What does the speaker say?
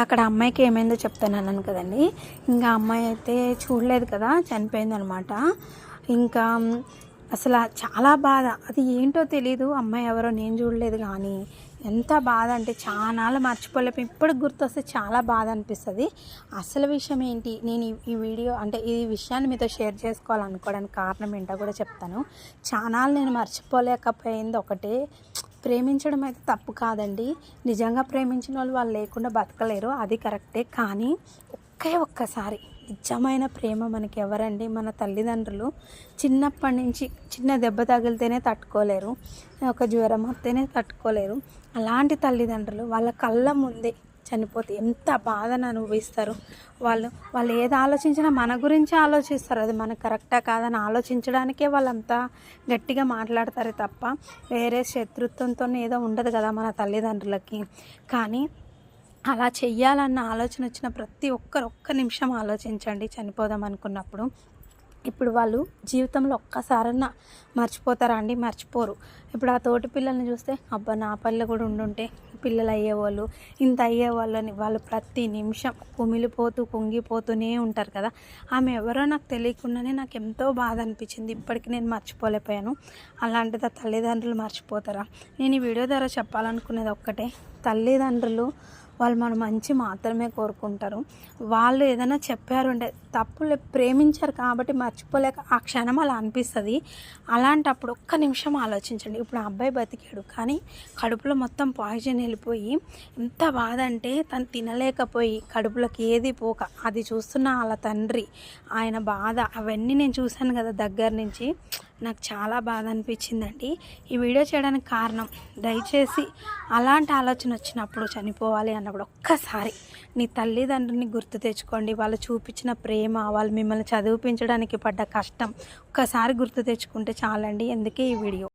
అక్కడ అమ్మాయికి ఏమైందో చెప్తానన్నాను కదండి. ఇంకా అమ్మాయి అయితే చూడలేదు కదా, చనిపోయిందనమాట. ఇంకా అసలు చాలా బాధ, అది ఏంటో తెలీదు. అమ్మాయి ఎవరో నేను చూడలేదు, కానీ ఎంత బాధ అంటే చాలా మర్చిపోలేము. ఇప్పటికి గుర్తొస్తే చాలా బాధ అనిపిస్తుంది. అసలు విషయం ఏంటి, నేను ఈ వీడియో అంటే ఈ విషయాన్ని మీతో షేర్ చేసుకోవాలనుకోవడానికి కారణం ఏంటో కూడా చెప్తాను. చాలా నేను మర్చిపోలేకపోయింది ఒకటే, ప్రేమించడం అయితే తప్పు కాదండి. నిజంగా ప్రేమించిన వాళ్ళు లేకుండా బతకలేరు, అది కరెక్టే. కానీ ఒక్కసారి నిజమైన ప్రేమ మనకి ఎవరండి? మన తల్లిదండ్రులు. చిన్నప్పటి నుంచి చిన్న దెబ్బ తగిలితేనే తట్టుకోలేరు, ఒక జ్వరం వస్తేనే తట్టుకోలేరు. అలాంటి తల్లిదండ్రులు వాళ్ళ కళ్ళ ముందే చనిపోతే ఎంత బాధను అనుభవిస్తారు. వాళ్ళు ఏది ఆలోచించినా మన గురించి ఆలోచిస్తారు. అది మనకు కరెక్టా కాదని ఆలోచించడానికే వాళ్ళంతా గట్టిగా మాట్లాడతారు తప్ప వేరే శత్రుత్వంతో ఏదో ఉండదు కదా మన తల్లిదండ్రులకి. కానీ అలా చెయ్యాలన్న ఆలోచన వచ్చిన ప్రతి ఒక్క నిమిషం ఆలోచించండి చనిపోదాం అనుకున్నప్పుడు. ఇప్పుడు వాళ్ళు జీవితంలో ఒక్కసారన్నా మర్చిపోతారా అండి? మర్చిపోరు. ఇప్పుడు ఆ తోటి పిల్లల్ని చూస్తే, అబ్బా నా పిల్లలు కూడా ఉండుంటే పిల్లలు అయ్యేవాళ్ళు, ఇంత అయ్యేవాళ్ళు అని వాళ్ళు ప్రతి నిమిషం కుమిలిపోతూ కుంగిపోతూనే ఉంటారు కదా. ఆమె ఎవరో నాకు తెలియకుండానే నాకు ఎంతో బాధ అనిపించింది. ఇప్పటికీ నేను మర్చిపోలేకపోయాను. అలాంటిది ఆ తల్లిదండ్రులు మర్చిపోతారా? నేను ఈ వీడియో ద్వారా చెప్పాలనుకునేది ఒక్కటే, తల్లిదండ్రులు వాళ్ళు మన మంచి మాత్రమే కోరుకుంటారు. వాళ్ళు ఏదైనా చెప్పారు అంటే తప్పులు, ప్రేమించారు కాబట్టి మర్చిపోలేక ఆ క్షణం అలా అనిపిస్తుంది. అలాంటప్పుడు ఒక్క నిమిషం ఆలోచించండి. ఇప్పుడు ఆ అబ్బాయి బతికాడు, కానీ కడుపులో మొత్తం పాయిజన్ వెళ్ళిపోయి ఎంత బాధ అంటే తను తినలేకపోయి కడుపులోకి ఏది పోక అది చూస్తున్న వాళ్ళ తండ్రి, ఆయన బాధ అవన్నీ నేను చూశాను కదా దగ్గర నుంచి. నాకు చాలా బాధ అనిపించిందండి. ఈ వీడియో చేయడానికి కారణం, దయచేసి అలాంటి ఆలోచన వచ్చినప్పుడు చనిపోవాలి అన్నప్పుడు ఒక్కసారి నీ తల్లిదండ్రుని గుర్తు తెచ్చుకోండి. వాళ్ళు చూపించిన ప్రేమ, వాళ్ళు మిమ్మల్ని చదివించడానికి పడ్డ కష్టం ఒక్కసారి గుర్తు తెచ్చుకుంటే చాలండి. ఎందుకే ఈ వీడియో.